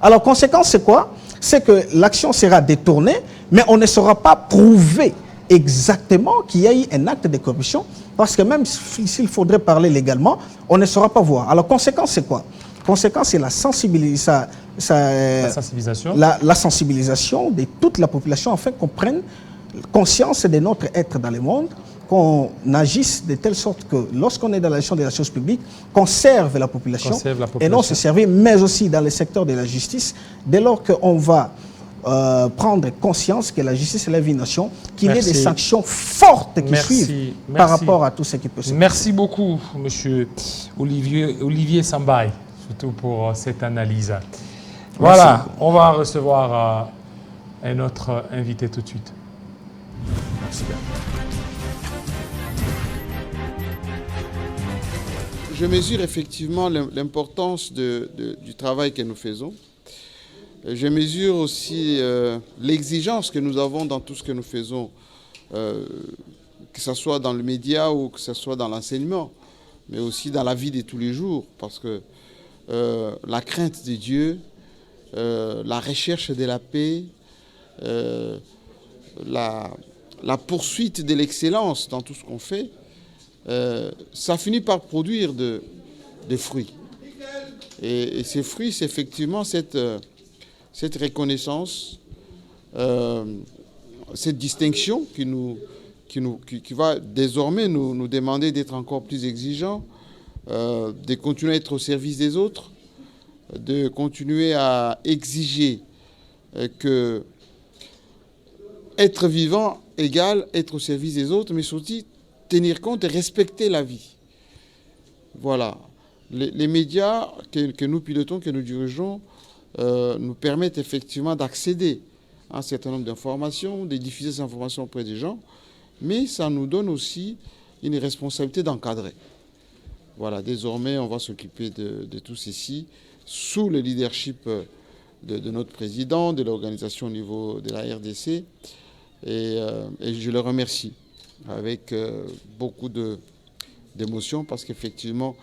Alors, conséquence, c'est quoi? C'est que l'action sera détournée, mais on ne saura pas prouver exactement qu'il y a eu un acte de corruption, parce que même s'il faudrait parler légalement, on ne saura pas voir. Alors, conséquence, c'est quoi? Conséquence, c'est la sensibilisation de toute la population, afin qu'on prenne conscience de notre être dans le monde, qu'on agisse de telle sorte que lorsqu'on est dans la gestion de la chose publique, qu'on serve la population, et non se servir, mais aussi dans le secteur de la justice, dès lors qu'on va prendre conscience que la justice élève une nation, qu'il y ait des sanctions fortes qui suivent par rapport à tout ce qui peut se passer. Merci beaucoup, M. Olivier Sambaye, surtout pour cette analyse. Voilà, on va recevoir un autre invité tout de suite. Merci bien. Je mesure effectivement l'importance du travail que nous faisons. Je mesure aussi l'exigence que nous avons dans tout ce que nous faisons, que ce soit dans le média ou que ce soit dans l'enseignement, mais aussi dans la vie de tous les jours, parce que la crainte de Dieu, la recherche de la paix, la poursuite de l'excellence dans tout ce qu'on fait, ça finit par produire des fruits. Et ces fruits, c'est effectivement cette reconnaissance, cette distinction qui nous qui va désormais nous demander d'être encore plus exigeants, de continuer à être au service des autres, de continuer à exiger que être vivant égale être au service des autres, mais surtout tenir compte et respecter la vie. Voilà. Les médias que nous pilotons, que nous dirigeons, nous permettent effectivement d'accéder à un certain nombre d'informations, de diffuser ces informations auprès des gens, mais ça nous donne aussi une responsabilité d'encadrer. Voilà, désormais, on va s'occuper de tout ceci sous le leadership de notre président, de l'organisation au niveau de la RDC, et je le remercie avec beaucoup d'émotion parce qu'effectivement,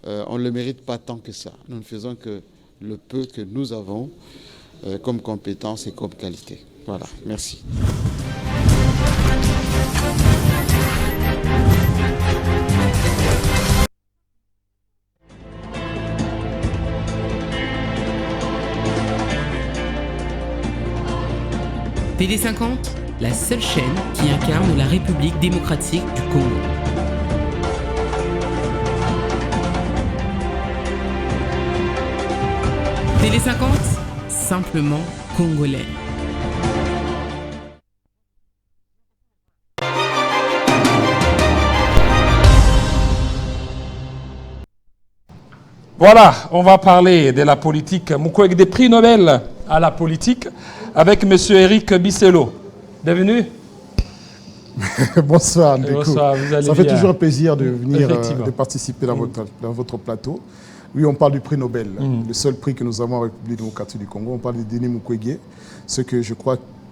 on ne le mérite pas tant que ça. Nous ne faisons que le peu que nous avons comme compétences et comme qualité. Voilà, merci. Télé50, la seule chaîne qui incarne la République démocratique du Congo. Télé50, simplement congolais. Voilà, on va parler de la politique. Mukwege, des prix Nobel à la politique avec M. Eric Bisselo. Bienvenue. Bonsoir, bonsoir, vous allez ça bien. fait toujours un plaisir de venir de participer dans votre plateau. Oui, on parle du prix Nobel, le seul prix que nous avons en République démocratique du Congo. On parle de Denis Mukwege,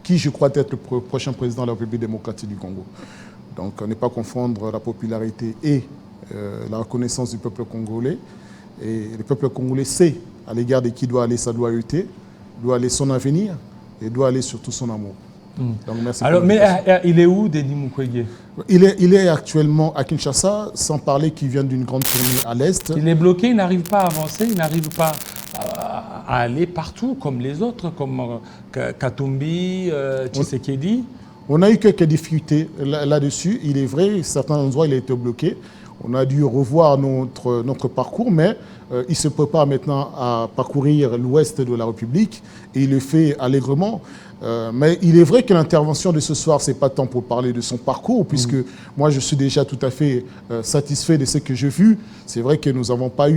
qui je crois être le prochain président de la République démocratique du Congo. Donc, on n'est pas confondre la popularité et la reconnaissance du peuple congolais. Et le peuple congolais sait à l'égard de qui doit aller sa loyauté, doit aller son avenir et doit aller surtout son amour. Donc, merci. Alors, mais il est où, Denis Mukwege? Il est actuellement à Kinshasa, sans parler qu'il vient d'une grande tournée à l'Est. Il est bloqué, il n'arrive pas à avancer, il n'arrive pas à aller partout comme les autres, comme Katumbi, Tshisekedi. On a eu quelques difficultés là-dessus. Il est vrai, certains endroits, il a été bloqué. On a dû revoir notre parcours, mais il se prépare maintenant à parcourir l'ouest de la République et il le fait allègrement. Mais il est vrai que l'intervention de ce soir, ce n'est pas tant pour parler de son parcours, puisque moi, je suis déjà tout à fait satisfait de ce que j'ai vu. C'est vrai que nous n'avons pas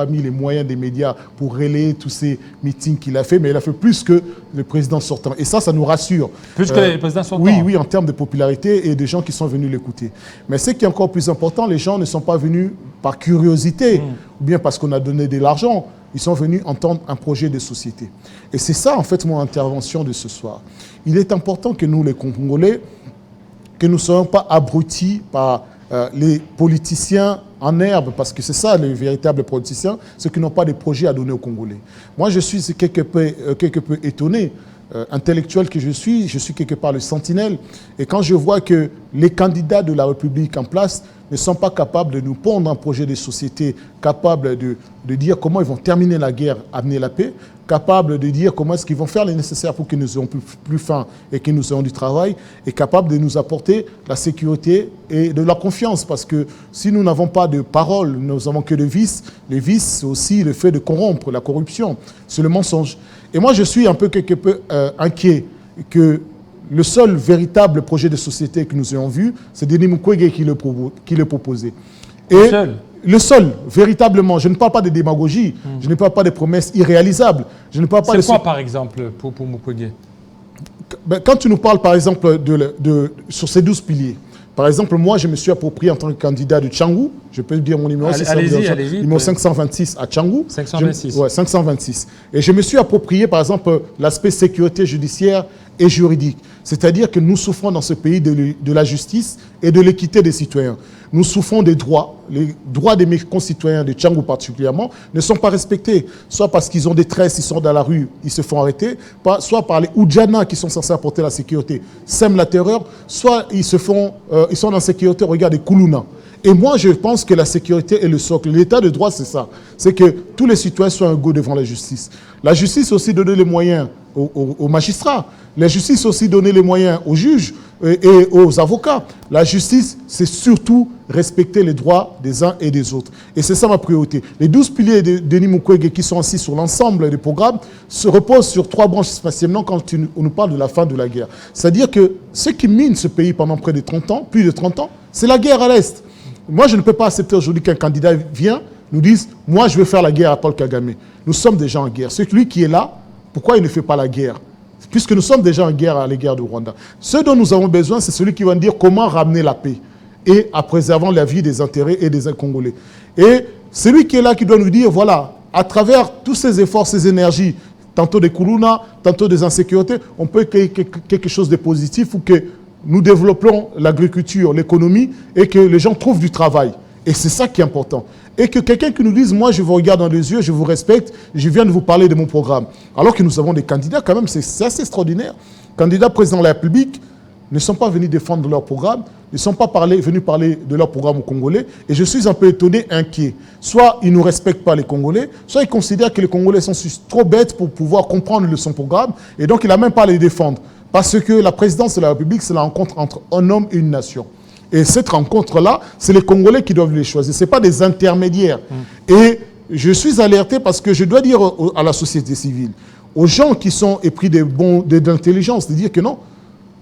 mis les moyens des médias pour relayer tous ces meetings qu'il a fait, mais il a fait plus que le président sortant. Et ça nous rassure. Plus que le président sortant? Oui, en termes de popularité et de gens qui sont venus l'écouter. Mais ce qui est encore plus important, les gens ne sont pas venus par curiosité, ou bien parce qu'on a donné de l'argent. Ils sont venus entendre un projet de société. Et c'est ça, en fait, mon intervention de ce soir. Il est important que nous, les Congolais, que nous ne soyons pas abrutis par les politiciens en herbe, parce que c'est ça, les véritables politiciens, ceux qui n'ont pas de projet à donner aux Congolais. Moi, je suis quelque peu étonné. Intellectuel que je suis quelque part le sentinelle. Et quand je vois que les candidats de la République en place ne sont pas capables de nous pondre un projet de société, capables de dire comment ils vont terminer la guerre, amener la paix, capables de dire comment est-ce qu'ils vont faire le nécessaire pour que nous ayons plus faim et que nous ayons du travail, et capables de nous apporter la sécurité et de la confiance. Parce que si nous n'avons pas de parole, nous n'avons que de vices. Les vices, c'est aussi le fait de corrompre, la corruption, c'est le mensonge. Et moi, je suis quelque peu inquiet que le seul véritable projet de société que nous ayons vu, c'est Denis Mukwege qui le proposait. Et le seul, véritablement, je ne parle pas de démagogie, je ne parle pas de promesses irréalisables. C'est quoi, par exemple, pour Mukwege? Quand tu nous parles, par exemple, sur ces 12 piliers, par exemple, moi, je me suis approprié en tant que candidat de Tchangou, je peux dire mon numéro, allez-y, numéro 526 à Tchangou. 526. Oui, 526. Et je me suis approprié, par exemple, l'aspect sécurité judiciaire et juridique. C'est-à-dire que nous souffrons dans ce pays de la justice et de l'équité des citoyens. Nous souffrons des droits. Les droits de mes concitoyens, de Tchangou particulièrement, ne sont pas respectés. Soit parce qu'ils ont des tresses, ils sont dans la rue, ils se font arrêter, soit par les Oudjana qui sont censés apporter la sécurité, sèment la terreur, soit ils sont dans la sécurité au regard des Koulouna. Et moi, je pense que la sécurité est le socle. L'état de droit, c'est ça. C'est que tous les citoyens soient égaux devant la justice. La justice aussi donne les moyens aux magistrats. La justice aussi donner les moyens aux juges et aux avocats. La justice, c'est surtout respecter les droits des uns et des autres. Et c'est ça ma priorité. Les 12 piliers de Denis Mukwege qui sont assis sur l'ensemble des programmes se reposent sur 3 branches spatialement quand on nous parle de la fin de la guerre. C'est-à-dire que ce qui mine ce pays pendant près de 30 ans, plus de 30 ans, c'est la guerre à l'Est. Moi, je ne peux pas accepter aujourd'hui qu'un candidat vienne, nous dise « Moi, je vais faire la guerre à Paul Kagame ». Nous sommes déjà en guerre. Celui qui est là, pourquoi il ne fait pas la guerre? Puisque nous sommes déjà en guerre à l'égard du Rwanda. Ce dont nous avons besoin, c'est celui qui va nous dire comment ramener la paix et en préservant la vie des intérêts et des Congolais. Et celui qui est là qui doit nous dire, voilà, à travers tous ces efforts, ces énergies, tantôt des Koulouna, tantôt des insécurités, on peut créer quelque chose de positif ou que nous développons l'agriculture, l'économie et que les gens trouvent du travail. Et c'est ça qui est important. Et que quelqu'un qui nous dise, moi je vous regarde dans les yeux, je vous respecte, je viens de vous parler de mon programme. Alors que nous avons des candidats quand même, c'est assez extraordinaire. Candidats présidents de la République ne sont pas venus défendre leur programme, ne sont pas venus parler de leur programme aux Congolais. Et je suis un peu étonné, inquiet. Soit ils ne respectent pas les Congolais, soit ils considèrent que les Congolais sont trop bêtes pour pouvoir comprendre son programme. Et donc il n'a même pas à les défendre. Parce que la présidence de la République, c'est la rencontre entre un homme et une nation. Et cette rencontre-là, c'est les Congolais qui doivent les choisir. Ce n'est pas des intermédiaires. Et je suis alerté parce que je dois dire à la société civile, aux gens qui sont épris d'intelligence, de dire que non,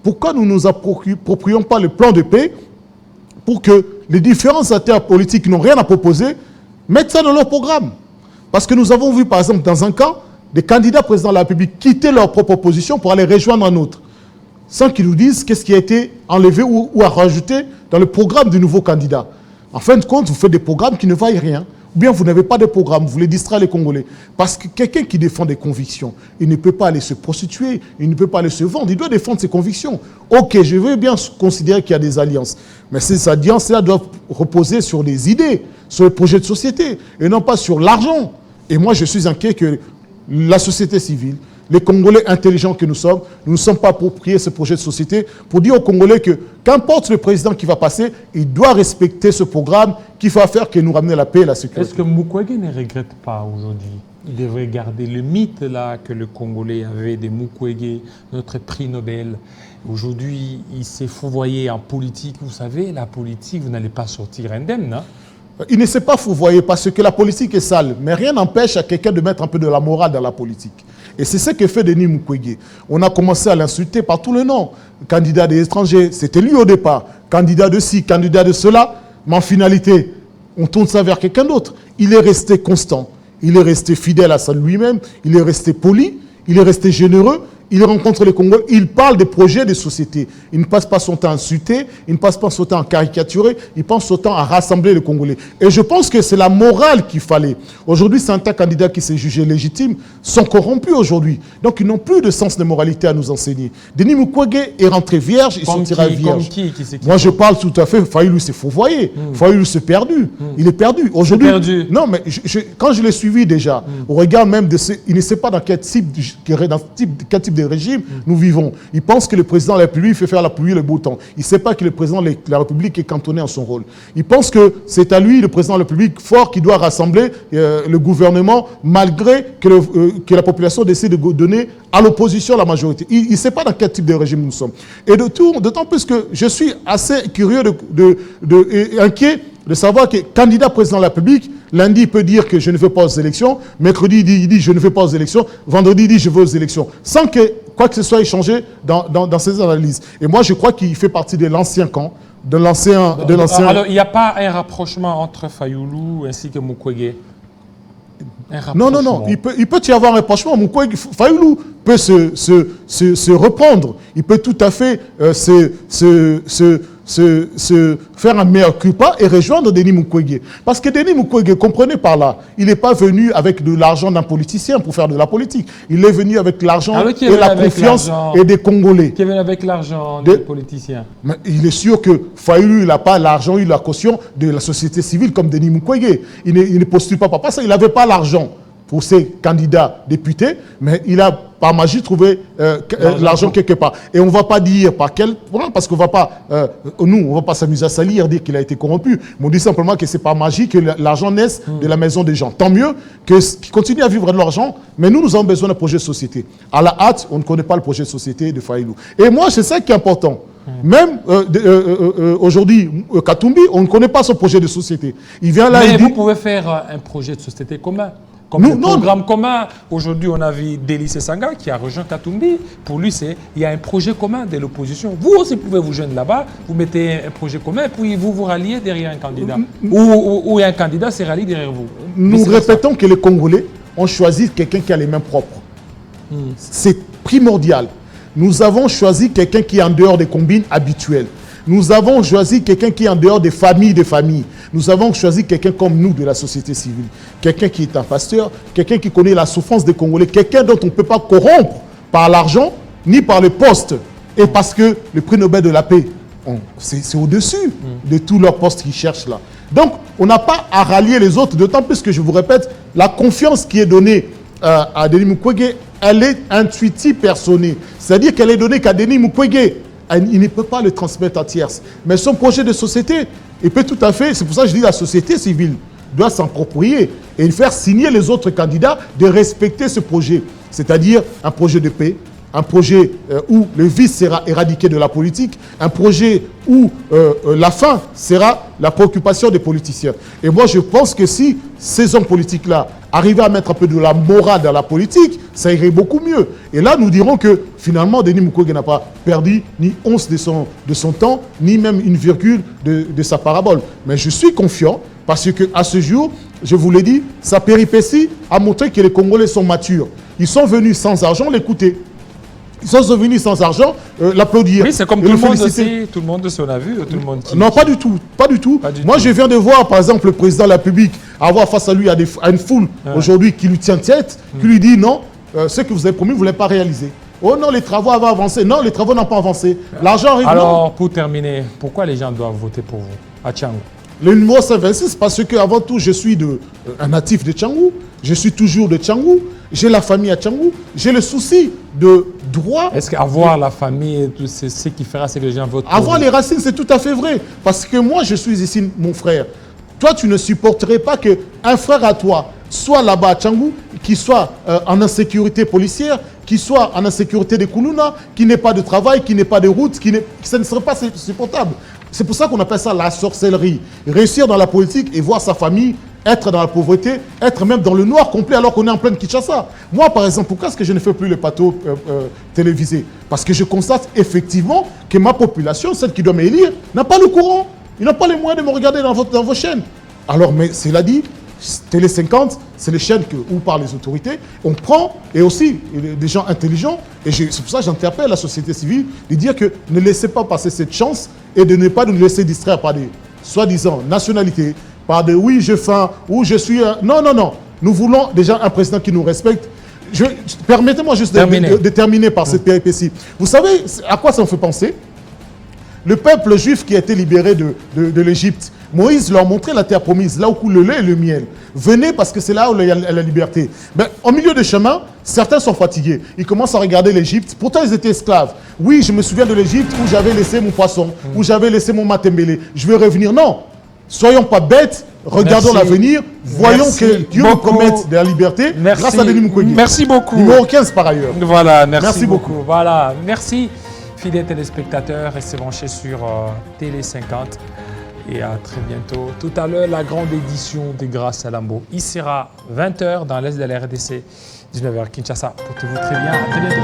pourquoi nous ne nous approprions pas le plan de paix pour que les différents acteurs politiques qui n'ont rien à proposer mettent ça dans leur programme? Parce que nous avons vu, par exemple, dans un cas, des candidats présidents de la République quitter leur propre position pour aller rejoindre un autre, sans qu'ils nous disent qu'est-ce qui a été enlevé ou à rajouter dans le programme du nouveau candidat. En fin de compte, vous faites des programmes qui ne valent rien. Ou bien vous n'avez pas de programme, vous voulez distraire les Congolais. Parce que quelqu'un qui défend des convictions, il ne peut pas aller se prostituer, il ne peut pas aller se vendre, il doit défendre ses convictions. Ok, je veux bien considérer qu'il y a des alliances, mais ces alliances-là doivent reposer sur des idées, sur les projets de société, et non pas sur l'argent. Et moi, je suis inquiet que la société civile, les Congolais intelligents que nous ne sommes pas appropriés ce projet de société pour dire aux Congolais que qu'importe le président qui va passer, il doit respecter ce programme qui va faire que nous ramener la paix et la sécurité. Est-ce que Mukwege ne regrette pas aujourd'hui? Il devrait garder le mythe là que le Congolais avait de Mukwege, notre prix Nobel. Aujourd'hui, il s'est fourvoyé en politique. Vous savez, la politique, vous n'allez pas sortir indemne, hein? Il ne s'est pas fourvoyé parce que la politique est sale. Mais rien n'empêche à quelqu'un de mettre un peu de la morale dans la politique. Et c'est ce que fait Denis Mukwege. On a commencé à l'insulter par tous les noms. Candidat des étrangers, c'était lui au départ. Candidat de ci, candidat de cela. Mais en finalité, on tourne ça vers quelqu'un d'autre. Il est resté constant. Il est resté fidèle à ça lui-même. Il est resté poli. Il est resté généreux. Il rencontre les Congolais, il parle des projets de société. Il ne passe pas son temps à insulter, il ne passe pas son temps à caricaturer, il passe son temps à rassembler les Congolais. Et je pense que c'est la morale qu'il fallait. Aujourd'hui, certains candidats qui s'est jugé légitimes sont corrompus aujourd'hui. Donc, ils n'ont plus de sens de moralité à nous enseigner. Denis Mukwege est rentré vierge, il sortira vierge. Moi, je parle tout à fait, Fayulu s'est fourvoyé, Fayulu s'est perdu. Il est perdu. Aujourd'hui, non, mais quand je l'ai suivi déjà, au regard même de il ne sait pas dans quel type de régime nous vivons. Il pense que le président de la République fait faire la pluie et le beau temps. Il ne sait pas que le président de la République est cantonné en son rôle. Il pense que c'est à lui, le président de la République, fort, qui doit rassembler le gouvernement malgré que la population décide de donner à l'opposition la majorité. Il ne sait pas dans quel type de régime nous sommes. Et d'autant plus que je suis assez curieux et inquiet de savoir que candidat président de la République, lundi, il peut dire que je ne vais pas aux élections. Mercredi, il dit je ne vais pas aux élections. Vendredi, il dit je vais aux élections. Sans que quoi que ce soit échangé dans ses analyses. Et moi, je crois qu'il fait partie de l'ancien camp, de l'ancien... Alors, il n'y a pas un rapprochement entre Fayulu ainsi que Mukwege? Non. Il peut y avoir un rapprochement. Mukwege, Fayulu peut se reprendre. Il peut tout à fait se faire un meilleur culpa et rejoindre Denis Mukwege. Parce que Denis Mukwege, comprenez par là, il n'est pas venu avec de l'argent d'un politicien pour faire de la politique. Il est venu avec l'argent et la confiance et des Congolais. Qui est venu avec l'argent des politiciens. Mais il est sûr que Fayulu, il n'a pas l'argent, il a la caution de la société civile comme Denis Mukwege. Il ne postule pas parce qu'il n'avait pas l'argent pour ses candidats députés, mais il a par magie trouvé l'argent quelque part. Et on ne va pas dire par quel point, parce qu'on ne va pas, nous, on ne va pas s'amuser à salir, dire qu'il a été corrompu, mais on dit simplement que c'est par magie que l'argent naisse de la maison des gens. Tant mieux qu'ils continuent à vivre de l'argent, mais nous avons besoin d'un projet de société. À la hâte, on ne connaît pas le projet de société de Fayilou. Et moi, c'est ça qui est important. Même aujourd'hui, Katumbi, on ne connaît pas son projet de société. Il vient là mais et vous dit... pouvez faire un projet de société commun. Comme un programme commun. Aujourd'hui, on a vu Délice Sanga qui a rejoint Katumbi. Pour lui, il y a un projet commun de l'opposition. Vous aussi pouvez vous joindre là-bas, vous mettez un projet commun, puis vous vous ralliez derrière un candidat. Ou un candidat se rallie derrière vous. Nous répétons que les Congolais ont choisi quelqu'un qui a les mains propres. C'est primordial. Nous avons choisi quelqu'un qui est en dehors des combines habituelles. Nous avons choisi quelqu'un qui est en dehors des familles. Nous avons choisi quelqu'un comme nous de la société civile. Quelqu'un qui est un pasteur, quelqu'un qui connaît la souffrance des Congolais, quelqu'un dont on ne peut pas corrompre par l'argent ni par le poste. Et parce que le prix Nobel de la paix, c'est au-dessus de tous leurs postes qu'ils cherchent là. Donc, on n'a pas à rallier les autres, d'autant plus que, je vous répète, la confiance qui est donnée à Denis Mukwege, elle est intuitive personnée. C'est-à-dire qu'elle est donnée qu'à Denis Mukwege. Il ne peut pas le transmettre à tierce. Mais son projet de société, il peut tout à fait, c'est pour ça que je dis la société civile doit s'approprier et faire signer les autres candidats de respecter ce projet. C'est-à-dire un projet de paix, un projet où le vice sera éradiqué de la politique, un projet où la fin sera la préoccupation des politiciens. Et moi, je pense que si ces hommes politiques-là arrivaient à mettre un peu de la morale dans la politique, ça irait beaucoup mieux. Et là, nous dirons que finalement, Denis Mukwege n'a pas perdu ni once de son temps, ni même une virgule de sa parabole. Mais je suis confiant parce qu'à ce jour, je vous l'ai dit, sa péripétie a montré que les Congolais sont matures. Ils sont venus sans argent l'écouter. Ils sont venus sans argent l'applaudir. Oui, c'est comme tout le monde aussi. Tout le monde on a vu. Tout le monde non, pas du tout. Pas du tout. Moi, je viens de voir, par exemple, le président de la République avoir face à lui à une foule aujourd'hui qui lui tient tête, qui lui dit non, ce que vous avez promis, vous ne l'avez pas réalisé. Oh non, les travaux avaient avancé. Non, les travaux n'ont pas avancé. L'argent arrive. Alors, pour terminer, pourquoi les gens doivent voter pour vous à Tchangou? Le numéro 126, parce que avant tout, je suis un natif de Tchangou. Je suis toujours de Tchangou. J'ai la famille à Tchangou. J'ai le souci de droit. Est-ce qu'avoir la famille, c'est ce qui fera que les gens votent pour avoir les racines, c'est tout à fait vrai. Parce que moi, je suis ici, mon frère. Toi, tu ne supporterais pas qu'un frère à toi soit là-bas à Tchangou, qui soit en insécurité policière, qui soit en insécurité de Kounouna, qui n'ait pas de travail, qui n'ait pas de route, ça ne serait pas supportable. C'est pour ça qu'on appelle ça la sorcellerie. Réussir dans la politique et voir sa famille être dans la pauvreté, être même dans le noir complet alors qu'on est en pleine Kinshasa. Moi, par exemple, pourquoi est-ce que je ne fais plus les plateaux télévisés? Parce que je constate effectivement que ma population, celle qui doit m'élire, n'a pas le courant. Ils n'ont pas les moyens de me regarder dans vos chaînes. Alors, mais cela dit, Télé 50, c'est les chaînes où parlent les autorités. On prend, et aussi des gens intelligents, et c'est pour ça que j'interpelle la société civile, de dire que ne laissez pas passer cette chance et de ne pas nous laisser distraire par des soi-disant nationalités, par des oui, j'ai faim, ou je suis... Non, non, non. Nous voulons déjà un président qui nous respecte. Permettez-moi juste de terminer par cette péripétie. Vous savez à quoi ça me fait penser? Le peuple juif qui a été libéré de l'Égypte, Moïse leur montrait la terre promise, là où coule le lait et le miel. Venez parce que c'est là où il y a la liberté. Mais au milieu du chemin, certains sont fatigués. Ils commencent à regarder l'Égypte. Pourtant, ils étaient esclaves. Oui, je me souviens de l'Égypte où j'avais laissé mon poisson, où j'avais laissé mon matembélé. Je vais revenir. Non, soyons pas bêtes. Regardons l'avenir. Voyons que Dieu nous promette de la liberté grâce à Denis Mukwege. Merci beaucoup. Numéro 15 par ailleurs. Voilà, merci beaucoup. Voilà, merci. Fidèles téléspectateurs, restez branchés sur Télé 50 et à très bientôt. Tout à l'heure, la grande édition de Grâce à Lambo. Il sera 20h dans l'Est de la RDC, 19h Kinshasa. Portez-vous très bien. À très bientôt.